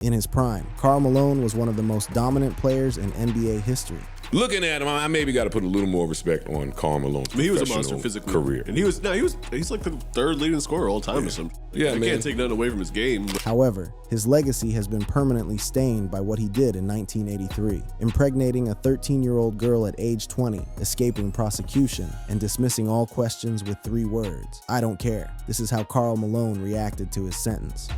In his prime, Karl Malone was one of the most dominant players in NBA history. Looking at him, I maybe got to put a little more respect on Karl Malone's he was a monster physically. Career. And he's like the third leading scorer all time or something. Yeah, you can't take nothing away from his game. However, his legacy has been permanently stained by what he did in 1983, impregnating a 13-year-old girl at age 20, escaping prosecution, and dismissing all questions with 3 words: "I don't care." This is how Karl Malone reacted to his sentence.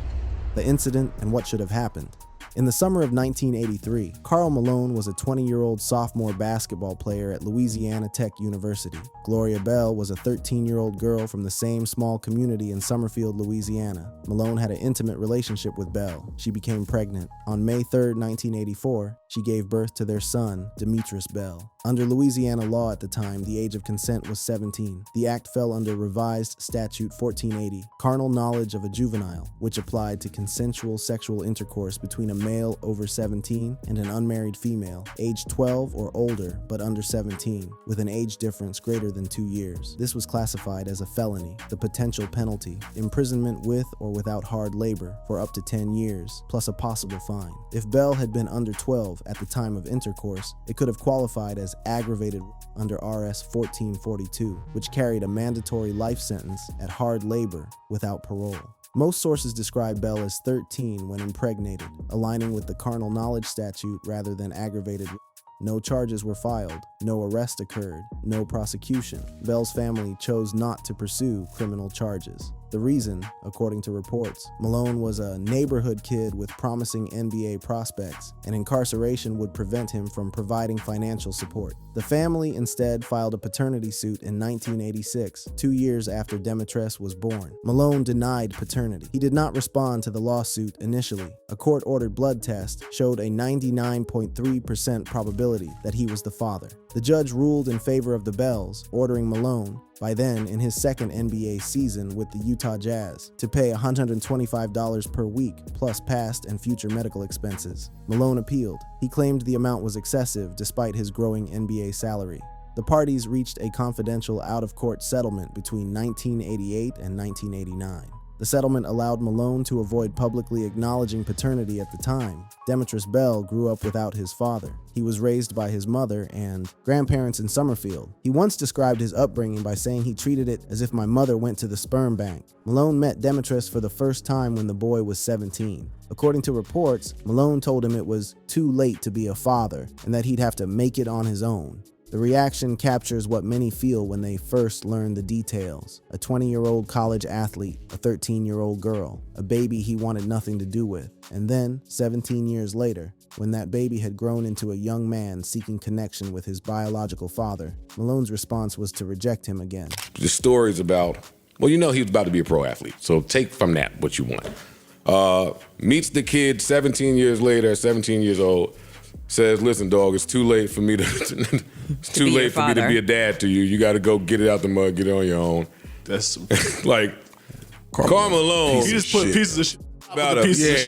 The incident and what should have happened. In the summer of 1983, Karl Malone was a 20-year-old sophomore basketball player at Louisiana Tech University. Gloria Bell was a 13-year-old girl from the same small community in Summerfield, Louisiana. Malone had an intimate relationship with Bell. She became pregnant. On May 3, 1984, she gave birth to their son, Demetrius Bell. Under Louisiana law at the time, the age of consent was 17. The act fell under revised statute 1480, carnal knowledge of a juvenile, which applied to consensual sexual intercourse between a male over 17 and an unmarried female, aged 12 or older but under 17, with an age difference greater than 2 years. This was classified as a felony. The potential penalty: imprisonment with or without hard labor for up to 10 years, plus a possible fine. If Bell had been under 12 at the time of intercourse, it could have qualified as aggravated under RS 1442, which carried a mandatory life sentence at hard labor without parole. Most sources describe Bell as 13 when impregnated, aligning with the carnal knowledge statute rather than aggravated. No charges were filed, no arrest occurred, no prosecution. Bell's family chose not to pursue criminal charges. The reason, according to reports, Malone was a neighborhood kid with promising NBA prospects, and incarceration would prevent him from providing financial support. The family instead filed a paternity suit in 1986, 2 years after Demetrius was born. Malone denied paternity. He did not respond to the lawsuit initially. A court-ordered blood test showed a 99.3% probability that he was the father. The judge ruled in favor of the Bells, ordering Malone, by then in his second NBA season with the Utah Jazz, to pay $125 per week plus past and future medical expenses. Malone appealed. He claimed the amount was excessive despite his growing NBA salary. The parties reached a confidential out-of-court settlement between 1988 and 1989. The settlement allowed Malone to avoid publicly acknowledging paternity at the time. Demetrius Bell grew up without his father. He was raised by his mother and grandparents in Summerfield. He once described his upbringing by saying he treated it as if my mother went to the sperm bank. Malone met Demetrius for the first time when the boy was 17. According to reports, Malone told him it was too late to be a father and that he'd have to make it on his own. The reaction captures what many feel when they first learn the details. A 20-year-old college athlete, a 13-year-old girl, a baby he wanted nothing to do with. And then, 17 years later, when that baby had grown into a young man seeking connection with his biological father, Malone's response was to reject him again. The story's about, well, you know he was about to be a pro athlete, so take from that what you want. Meets the kid 17 years later, 17 years old, says, "Listen, dog, it's too late for me to it's too late for me to be a dad to you. You got to go get it out the mud, get it on your own." That's like Karl Malone. You just put pieces of shit about a yeah.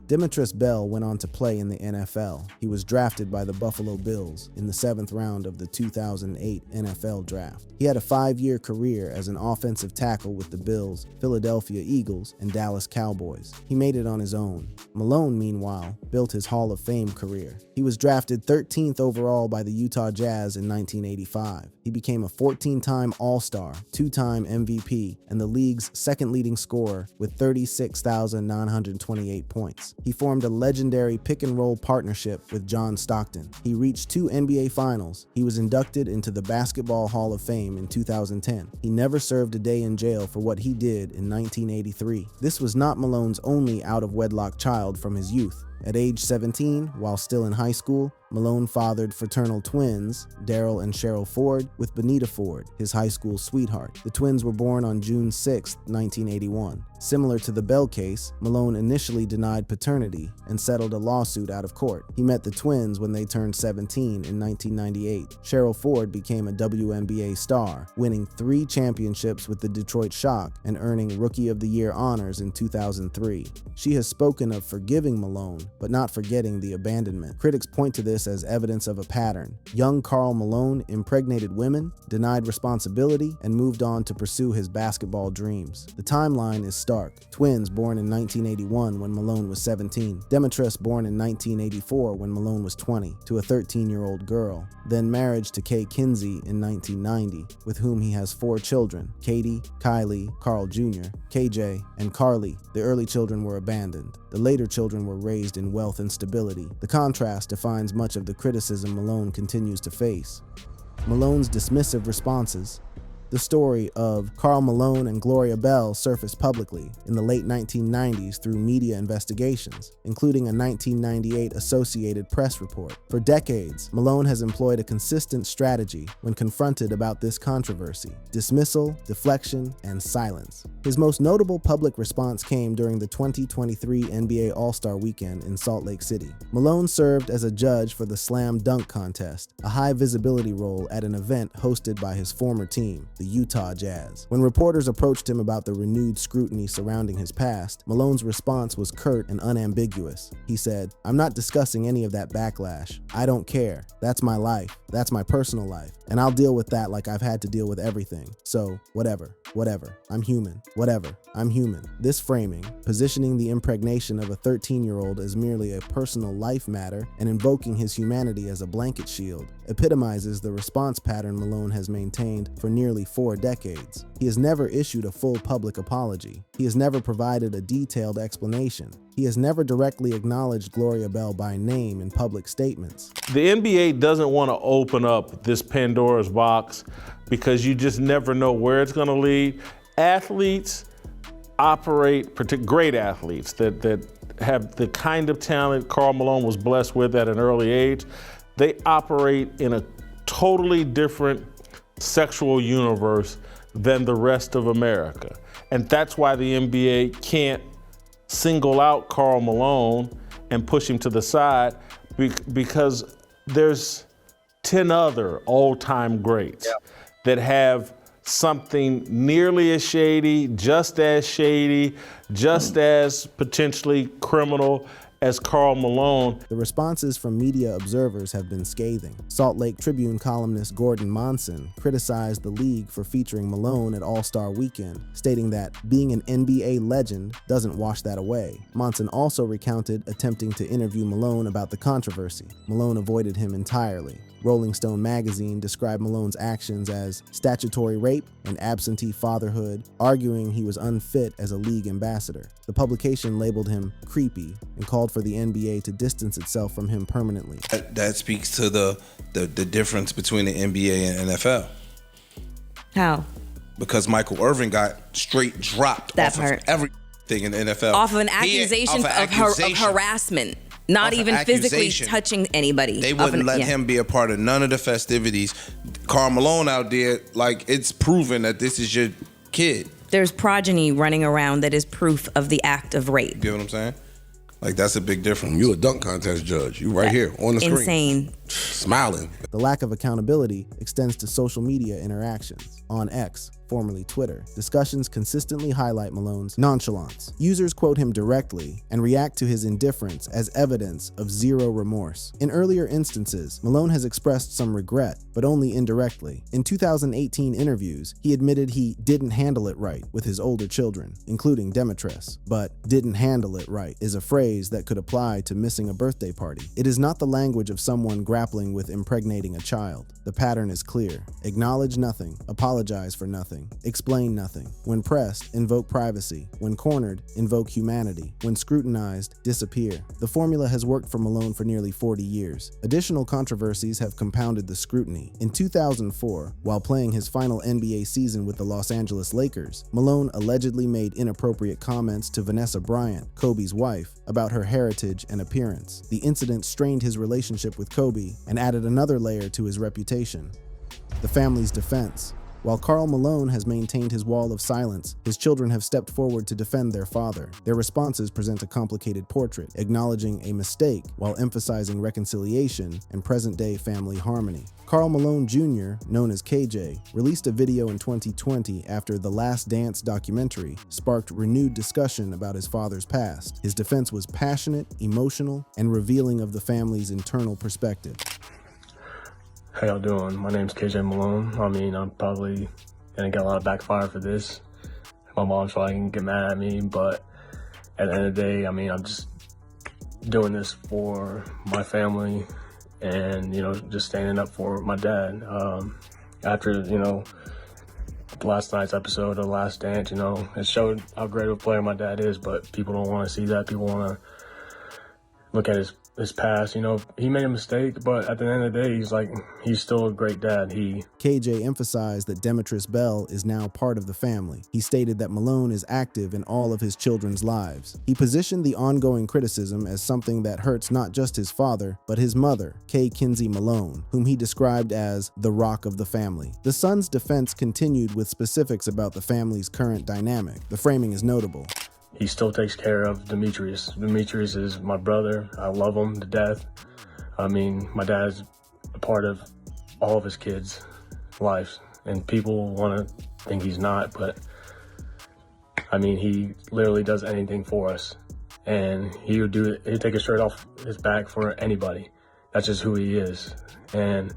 Demetrius Bell went on to play in the NFL. He was drafted by the Buffalo Bills in the 7th round of the 2008 NFL Draft. He had a 5-year career as an offensive tackle with the Bills, Philadelphia Eagles, and Dallas Cowboys. He made it on his own. Malone, meanwhile, built his Hall of Fame career. He was drafted 13th overall by the Utah Jazz in 1985. He became a 14-time All-Star, 2-time MVP, and the league's second leading scorer with 36,928 points. He formed a legendary pick-and-roll partnership with John Stockton. He reached 2 NBA Finals. He was inducted into the Basketball Hall of Fame in 2010. He never served a day in jail for what he did in 1983. This was not Malone's only out-of-wedlock child from his youth. At age 17, while still in high school, Malone fathered fraternal twins, Daryl and Cheryl Ford, with Benita Ford, his high school sweetheart. The twins were born on June 6, 1981. Similar to the Bell case, Malone initially denied paternity and settled a lawsuit out of court. He met the twins when they turned 17 in 1998. Cheryl Ford became a WNBA star, winning 3 championships with the Detroit Shock and earning Rookie of the Year honors in 2003. She has spoken of forgiving Malone, but not forgetting the abandonment. Critics point to this this as evidence of a pattern. Young Karl Malone impregnated women, denied responsibility, and moved on to pursue his basketball dreams. The timeline is stark. Twins born in 1981 when Malone was 17. Demetress born in 1984 when Malone was 20, to a 13-year-old girl. Then marriage to Kay Kinsey in 1990, with whom he has 4 children: Katie, Kylie, Carl Jr., KJ, and Carly. The early children were abandoned. The later children were raised in wealth and stability. The contrast defines much of the criticism Malone continues to face. Malone's dismissive responses. The story of Karl Malone and Gloria Bell surfaced publicly in the late 1990s through media investigations, including a 1998 Associated Press report. For decades, Malone has employed a consistent strategy when confronted about this controversy: dismissal, deflection, and silence. His most notable public response came during the 2023 NBA All-Star Weekend in Salt Lake City. Malone served as a judge for the Slam Dunk Contest, a high-visibility role at an event hosted by his former team, the Utah Jazz. When reporters approached him about the renewed scrutiny surrounding his past, Malone's response was curt and unambiguous. He said, "I'm not discussing any of that backlash. I don't care. That's my life. That's my personal life. And I'll deal with that like I've had to deal with everything. So, whatever. I'm human. Whatever. I'm human." This framing, positioning the impregnation of a 13-year-old as merely a personal life matter and invoking his humanity as a blanket shield, epitomizes the response pattern Malone has maintained for nearly 4 decades. He has never issued a full public apology. He has never provided a detailed explanation. He has never directly acknowledged Gloria Bell by name in public statements. The NBA doesn't want to open up this Pandora's box because you just never know where it's going to lead. Athletes operate, great athletes that have the kind of talent Karl Malone was blessed with at an early age, they operate in a totally different sexual universe than the rest of America. And that's why the NBA can't single out Karl Malone and push him to the side, because there's 10 other all-time greats that have something nearly as shady, just as potentially criminal as Karl Malone. The responses from media observers have been scathing. Salt Lake Tribune columnist Gordon Monson criticized the league for featuring Malone at All-Star Weekend, stating that being an NBA legend doesn't wash that away. Monson also recounted attempting to interview Malone about the controversy. Malone avoided him entirely. Rolling Stone magazine described Malone's actions as statutory rape and absentee fatherhood, arguing he was unfit as a league ambassador. The publication labeled him creepy and called for the NBA to distance itself from him permanently. That speaks to the difference between the NBA and NFL. How? Because Michael Irvin got straight dropped off of everything in the NFL. Off of an accusation of harassment. Not even physically touching anybody. They wouldn't let him be a part of none of the festivities. Karl Malone out there, like, it's proven that this is your kid. There's progeny running around that is proof of the act of rape. You get what I'm saying? Like, that's a big difference. You a dunk contest judge. You right here on the screen. Insane. Smiling. The lack of accountability extends to social media interactions. On X, formerly Twitter, discussions consistently highlight Malone's nonchalance. Users quote him directly and react to his indifference as evidence of zero remorse. In earlier instances, Malone has expressed some regret, but only indirectly. In 2018 interviews, he admitted he didn't handle it right with his older children, including Demetress. But "didn't handle it right" is a phrase that could apply to missing a birthday party. It is not the language of someone grappling with impregnating a child. The pattern is clear. Acknowledge nothing, apologize for nothing, explain nothing. When pressed, invoke privacy. When cornered, invoke humanity. When scrutinized, disappear. The formula has worked for Malone for nearly 40 years. Additional controversies have compounded the scrutiny. In 2004, while playing his final NBA season with the Los Angeles Lakers, Malone allegedly made inappropriate comments to Vanessa Bryant, Kobe's wife, about her heritage and appearance. The incident strained his relationship with Kobe and added another layer to his reputation. The family's defense. While Karl Malone has maintained his wall of silence, his children have stepped forward to defend their father. Their responses present a complicated portrait, acknowledging a mistake while emphasizing reconciliation and present-day family harmony. Karl Malone Jr., known as KJ, released a video in 2020 after the Last Dance documentary sparked renewed discussion about his father's past. His defense was passionate, emotional, and revealing of the family's internal perspective. How y'all doing? My name's KJ Malone. I mean, I'm probably gonna get a lot of backfire for this. My mom's probably gonna get mad at me, but at the end of the day, I mean, I'm just doing this for my family and, you know, just standing up for my dad. After, you know, last night's episode of Last Dance, you know, it showed how great of a player my dad is, but people don't want to see that. People want to look at his past. You know, he made a mistake, but at the end of the day, he's still a great dad. KJ emphasized that Demetris Bell is now part of the family. He stated that Malone is active in all of his children's lives. He positioned the ongoing criticism as something that hurts not just his father, but his mother, Kay Kinsey Malone, whom he described as the rock of the family. The son's defense continued with specifics about the family's current dynamic. The framing is notable. He still takes care of Demetrius. Demetrius is my brother. I love him to death. I mean, my dad's a part of all of his kids' lives, and people want to think he's not, but I mean, he literally does anything for us, and he'd take his shirt off his back for anybody. That's just who he is, and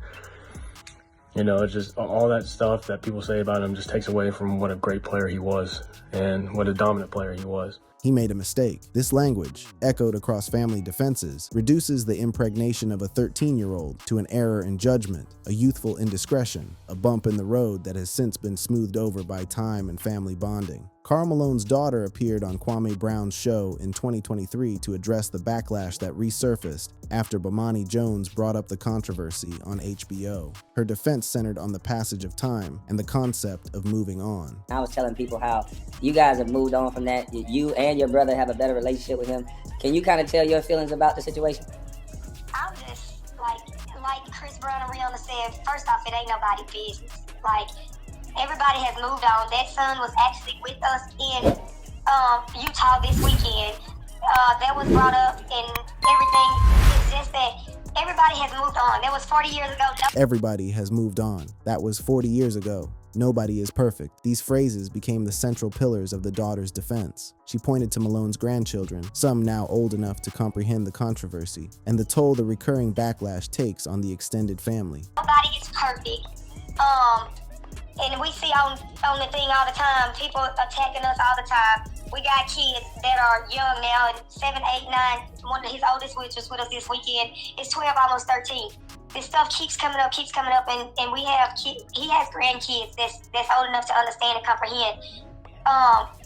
you know, it's just all that stuff that people say about him just takes away from what a great player he was and what a dominant player he was. He made a mistake. This language, echoed across family defenses, reduces the impregnation of a 13-year-old to an error in judgment, a youthful indiscretion, a bump in the road that has since been smoothed over by time and family bonding. Karl Malone's daughter appeared on Kwame Brown's show in 2023 to address the backlash that resurfaced after Bomani Jones brought up the controversy on HBO. Her defense centered on the passage of time and the concept of moving on. I was telling people how you guys have moved on from that. You and your brother have a better relationship with him. Can you kind of tell your feelings about the situation? I'm just like Chris Brown and Rihanna said, first off, it ain't nobody's business. Like, everybody has moved on. That son was actually with us in Utah this weekend. That was brought up and everything. It's just that everybody has moved on. That was 40 years ago. Everybody has moved on. That was 40 years ago. Nobody is perfect. These phrases became the central pillars of the daughter's defense. She pointed to Malone's grandchildren, some now old enough to comprehend the controversy, and the toll the recurring backlash takes on the extended family. Nobody is perfect. And we see on the thing all the time, people attacking us all the time. We got kids that are young now, and 7, 8, 9. One of his oldest, which was with us this weekend, is 12, almost 13. This stuff keeps coming up, and we have he has grandkids that's old enough to understand and comprehend.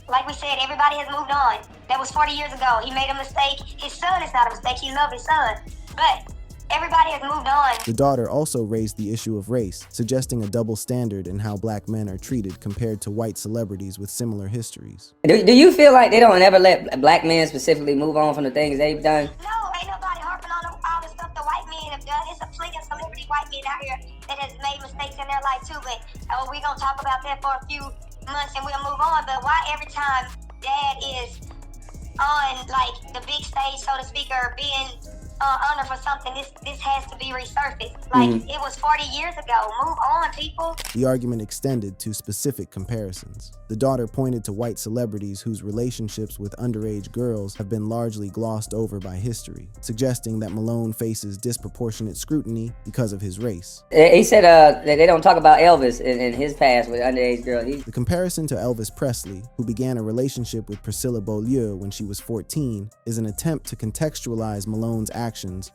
Like we said, everybody has moved on. That was 40 years ago. He made a mistake. His son is not a mistake. He loved his son, but everybody has moved on. The daughter also raised the issue of race, suggesting a double standard in how black men are treated compared to white celebrities with similar histories. Do you feel like they don't ever let black men specifically move on from the things they've done? No, ain't nobody harping on all the stuff the white men have done. It's a plenty of celebrity white men out here that has made mistakes in their life too, but we're going to talk about that for a few months and we'll move on. But why every time dad is on like the big stage, so to speak, or being honor for something, this has to be resurfaced. Like, it was 40 years ago. Move on, people. The argument extended to specific comparisons. The daughter pointed to white celebrities whose relationships with underage girls have been largely glossed over by history, suggesting that Malone faces disproportionate scrutiny because of his race. He said that they don't talk about Elvis in his past with underage girls. The comparison to Elvis Presley, who began a relationship with Priscilla Beaulieu when she was 14, is an attempt to contextualize Malone's actions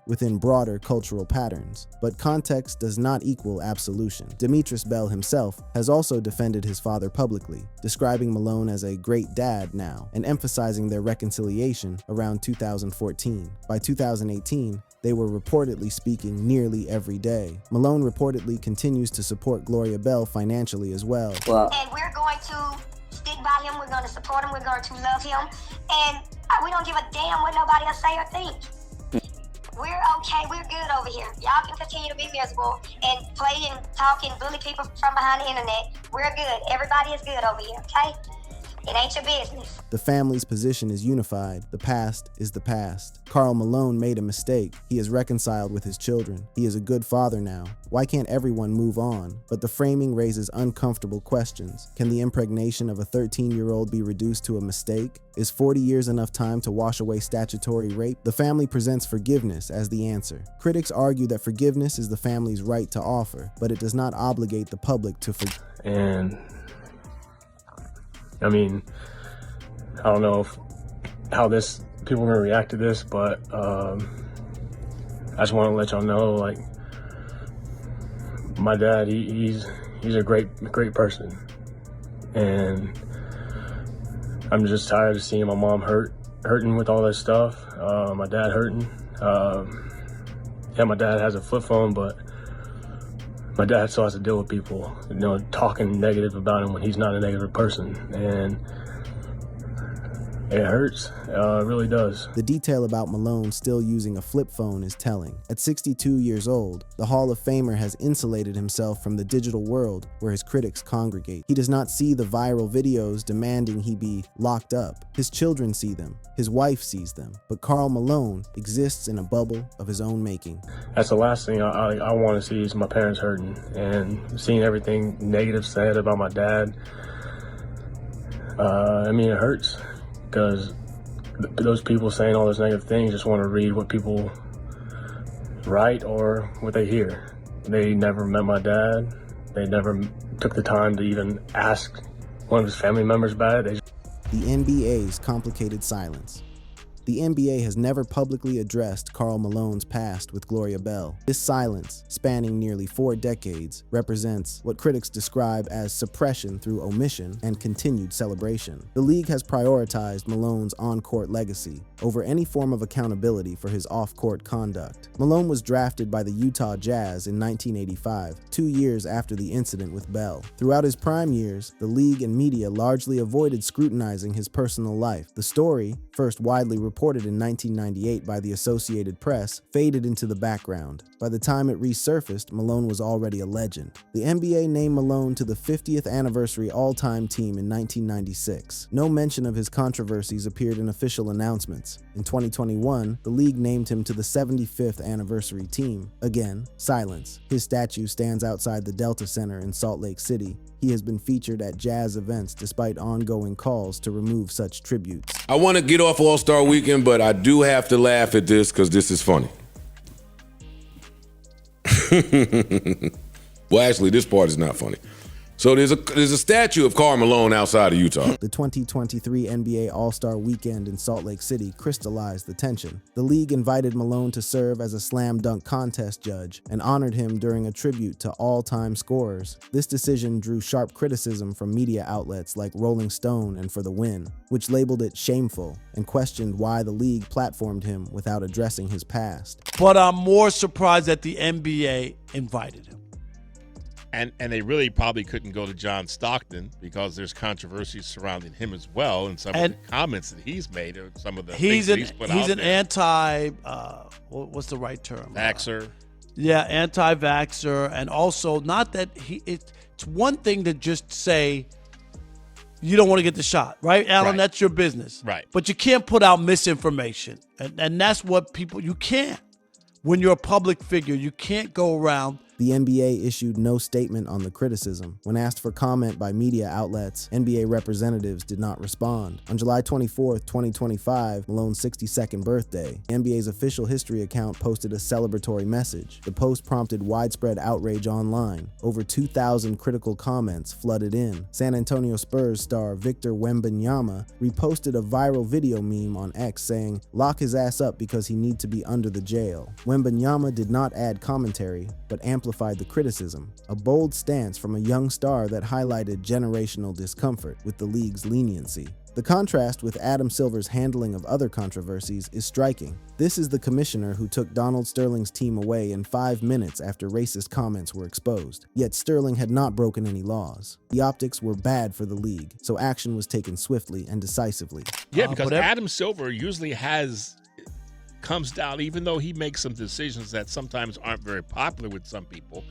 within broader cultural patterns, but context does not equal absolution. Demetris Bell himself has also defended his father publicly, describing Malone as a great dad now, and emphasizing their reconciliation around 2014. By 2018, they were reportedly speaking nearly every day. Malone reportedly continues to support Gloria Bell financially as well. And we're going to stick by him, we're going to support him, we're going to love him, and we don't give a damn what nobody else say or think. we're okay. We're good over here. Y'all can continue to be miserable and play and talk and bully people from behind the internet. We're good. Everybody is good over here, okay? It ain't your business. The family's position is unified. The past is the past. Karl Malone made a mistake. He is reconciled with his children. He is a good father now. Why can't everyone move on? But the framing raises uncomfortable questions. Can the impregnation of a 13-year-old be reduced to a mistake? Is 40 years enough time to wash away statutory rape? The family presents forgiveness as the answer. Critics argue that forgiveness is the family's right to offer, but it does not obligate the public to forgive. And I mean, I don't know how people are gonna react to this, but I just want to let y'all know, like, my dad, he's a great person, and I'm just tired of seeing my mom hurting with all this stuff. My dad hurting. Yeah, my dad has a flip phone, but my dad still has to deal with people, talking negative about him when he's not a negative person, and it hurts. It really does. The detail about Malone still using a flip phone is telling. At 62 years old, the Hall of Famer has insulated himself from the digital world where his critics congregate. He does not see the viral videos demanding he be locked up. His children see them. His wife sees them. But Karl Malone exists in a bubble of his own making. That's the last thing I want to see is my parents hurting, and seeing everything negative said about my dad. I mean, it hurts. Because those people saying all those negative things just want to read what people write or what they hear. They never met my dad. They never took the time to even ask one of his family members about it. The NBA's complicated silence. The NBA has never publicly addressed Karl Malone's past with Gloria Bell. This silence, spanning nearly 4 decades, represents what critics describe as suppression through omission and continued celebration. The league has prioritized Malone's on-court legacy over any form of accountability for his off-court conduct. Malone was drafted by the Utah Jazz in 1985, 2 years after the incident with Bell. Throughout his prime years, the league and media largely avoided scrutinizing his personal life. The story, first widely reported in 1998 by the Associated Press, faded into the background. By the time it resurfaced, Malone was already a legend. The NBA named Malone to the 50th anniversary all-time team in 1996. No mention of his controversies appeared in official announcements. In 2021, the league named him to the 75th anniversary team. Again, silence. His statue stands outside the Delta Center in Salt Lake City. He has been featured at Jazz events despite ongoing calls to remove such tributes. I want to get off All-Star Weekend, but I do have to laugh at this because this is funny. Well, actually, this part is not funny. So there's a statue of Karl Malone outside of Utah. The 2023 NBA All-Star Weekend in Salt Lake City crystallized the tension. The league invited Malone to serve as a slam dunk contest judge and honored him during a tribute to all-time scorers. This decision drew sharp criticism from media outlets like Rolling Stone and For the Win, which labeled it shameful and questioned why the league platformed him without addressing his past. But I'm more surprised that the NBA invited him. And they really probably couldn't go to John Stockton because there's controversies surrounding him as well, and some of the comments that he's made or some of the things that he's put out there. He's an anti, what's the right term? Vaxxer. Yeah, anti-vaxxer, and also not that it's one thing to just say you don't want to get the shot, right, Alan? Right. That's your business. Right. But you can't put out misinformation, and that's what you can't. When you're a public figure, you can't go around. The NBA issued no statement on the criticism. When asked for comment by media outlets, NBA representatives did not respond. On July 24, 2025, Malone's 62nd birthday, the NBA's official history account posted a celebratory message. The post prompted widespread outrage online. Over 2,000 critical comments flooded in. San Antonio Spurs star Victor Wembanyama reposted a viral video meme on X saying, "Lock his ass up because he need to be under the jail." Wembanyama did not add commentary, but amplified the criticism, a bold stance from a young star that highlighted generational discomfort with the league's leniency. The contrast with Adam Silver's handling of other controversies is striking. This is the commissioner who took Donald Sterling's team away in 5 minutes after racist comments were exposed. Yet Sterling had not broken any laws. The optics were bad for the league, so action was taken swiftly and decisively. Yeah, because Adam Silver usually has comes down, even though he makes some decisions that sometimes aren't very popular with some people,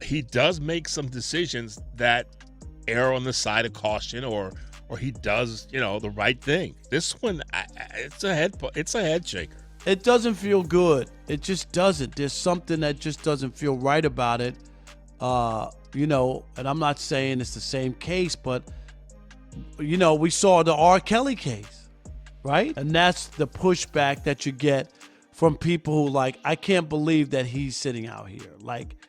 he does make some decisions that err on the side of caution, or he does, the right thing. This one, it's a head shaker. It doesn't feel good. It just doesn't. There's something that just doesn't feel right about it. And I'm not saying it's the same case, but we saw the R. Kelly case, right? And that's the pushback that you get from people who I can't believe that he's sitting out here.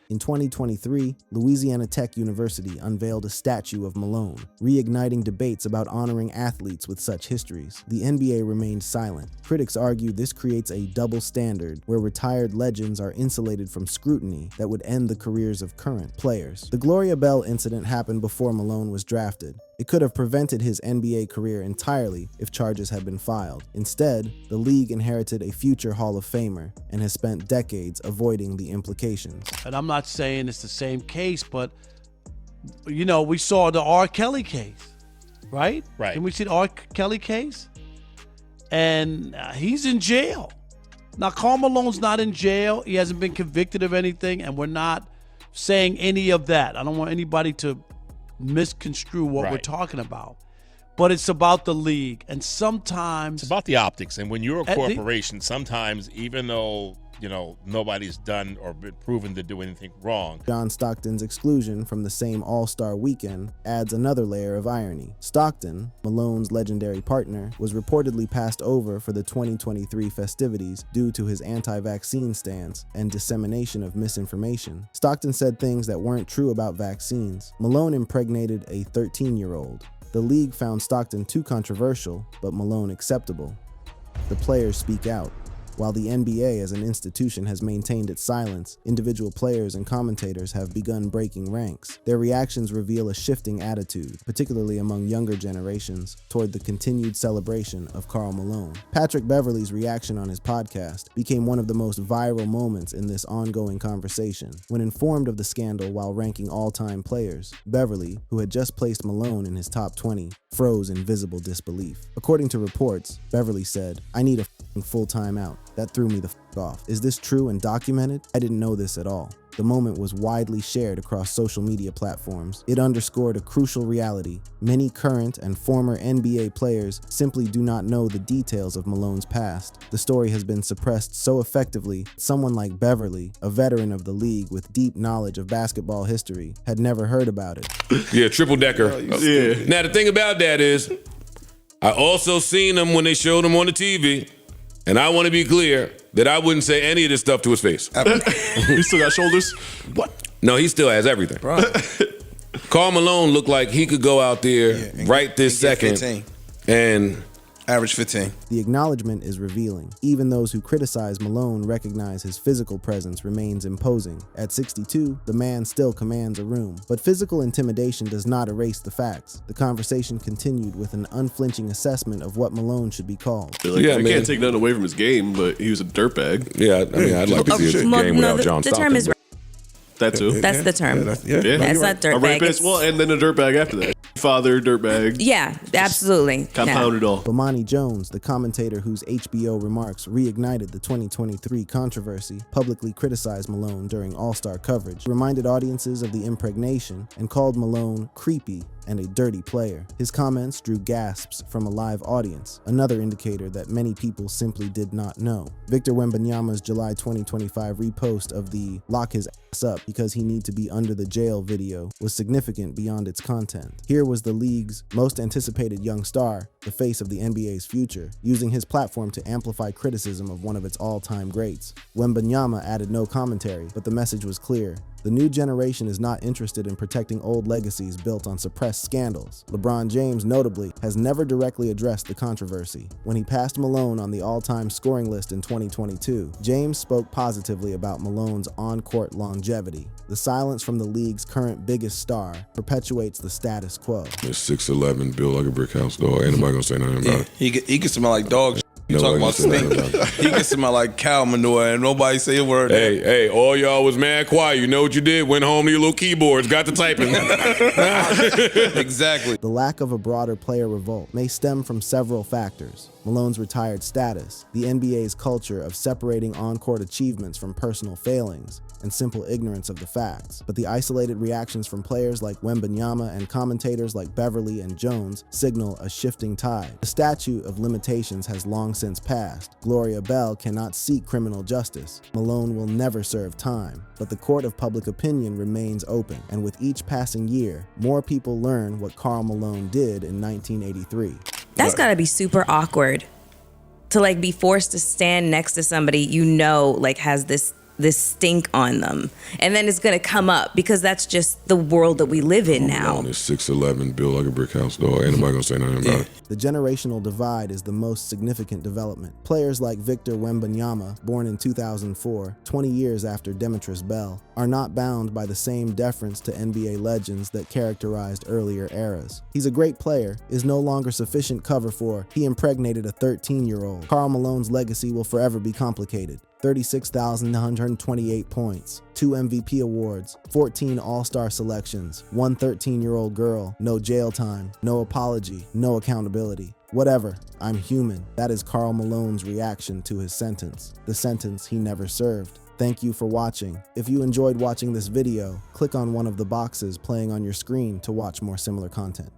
In 2023, Louisiana Tech University unveiled a statue of Malone, reigniting debates about honoring athletes with such histories. The NBA remained silent. Critics argue this creates a double standard where retired legends are insulated from scrutiny that would end the careers of current players. The Gloria Bell incident happened before Malone was drafted. It could have prevented his NBA career entirely if charges had been filed. Instead, the league inherited a future Hall of Famer and has spent decades avoiding the implications. And I'm not saying it's the same case, but, we saw the R. Kelly case, right? Right. Can we see the R. Kelly case? And he's in jail. Now, Karl Malone's not in jail. He hasn't been convicted of anything, and we're not saying any of that. I don't want anybody to misconstrue what we're talking about, but it's about the league, and sometimes it's about the optics. And when you're a corporation, sometimes even though nobody's done or been proven to do anything wrong, John Stockton's exclusion from the same All-Star weekend adds another layer of irony. Stockton, Malone's legendary partner, was reportedly passed over for the 2023 festivities due to his anti-vaccine stance and dissemination of misinformation. Stockton said things that weren't true about vaccines. Malone impregnated a 13-year-old. The league found Stockton too controversial, but Malone acceptable. The players speak out. While the NBA as an institution has maintained its silence, individual players and commentators have begun breaking ranks. Their reactions reveal a shifting attitude, particularly among younger generations, toward the continued celebration of Karl Malone. Patrick Beverley's reaction on his podcast became one of the most viral moments in this ongoing conversation. When informed of the scandal while ranking all-time players, Beverley, who had just placed Malone in his top 20, froze in visible disbelief. According to reports, Beverley said, "I need a full timeout. That threw me the off. Is this true and documented? I didn't know this at all." The moment was widely shared across social media platforms. It underscored a crucial reality. Many current and former NBA players simply do not know the details of Malone's past. The story has been suppressed so effectively, someone like Beverley, a veteran of the league with deep knowledge of basketball history, had never heard about it. Yeah, triple decker. Now the thing about that is, I also seen him when they showed him on the TV. And I want to be clear that I wouldn't say any of this stuff to his face. He still got shoulders? What? No, he still has everything. Karl Malone looked like he could go out there right this second and average 15. The acknowledgement is revealing. Even those who criticize Malone recognize his physical presence remains imposing. At 62, the man still commands a room. But physical intimidation does not erase the facts. The conversation continued with an unflinching assessment of what Malone should be called. I can't take nothing away from his game, but he was a dirtbag. Yeah, I mean, I'd like to see his game without John Stockton. The term is that too. That's the term. That's not dirtbag. A rapist, and then a dirtbag after that. Father, dirtbag. Yeah, absolutely. Compounded all. Bomani Jones, the commentator whose HBO remarks reignited the 2023 controversy, publicly criticized Malone during All-Star coverage, reminded audiences of the impregnation, and called Malone creepy and a dirty player. His comments drew gasps from a live audience, another indicator that many people simply did not know. Victor Wembanyama's July 2025 repost of the "lock his ass up because he need to be under the jail" video was significant beyond its content. Here was the league's most anticipated young star, the face of the NBA's future, using his platform to amplify criticism of one of its all-time greats. Wembanyama added no commentary, but the message was clear. The new generation is not interested in protecting old legacies built on suppressed scandals. LeBron James, notably, has never directly addressed the controversy. When he passed Malone on the all-time scoring list in 2022, James spoke positively about Malone's on-court longevity. The silence from the league's current biggest star perpetuates the status quo. It's 6'11", built like a brick house, dog. Ain't nobody gonna say nothing about it. He can smell like dog. You talking about stink? He can smell like cow manure, and nobody say a word. Hey, all y'all was mad quiet. You know what you did? Went home to your little keyboards, got to typing. Exactly. The lack of a broader player revolt may stem from several factors. Malone's retired status, the NBA's culture of separating on-court achievements from personal failings, and simple ignorance of the facts. But the isolated reactions from players like Wembanyama and commentators like Beverly and Jones signal a shifting tide. The statute of limitations has long since passed. Gloria Bell cannot seek criminal justice. Malone will never serve time. But the court of public opinion remains open, and with each passing year, more people learn what Karl Malone did in 1983. That's gotta be super awkward to like be forced to stand next to somebody you know like has this stink on them, and then it's gonna come up because that's just the world that we live in now. Malone is 6'11", built like a brick house, dog. Ain't nobody gonna say nothing about it. The generational divide is the most significant development. Players like Victor Wembanyama, born in 2004, 20 years after Demetrius Bell, are not bound by the same deference to NBA legends that characterized earlier eras. He's a great player, is no longer sufficient cover for he impregnated a 13-year-old. Karl Malone's legacy will forever be complicated. 36,128 points, 2 MVP awards, 14 All-Star selections, 1 13-year-old girl, no jail time, no apology, no accountability. Whatever, I'm human. That is Karl Malone's reaction to his sentence, the sentence he never served. Thank you for watching. If you enjoyed watching this video, click on one of the boxes playing on your screen to watch more similar content.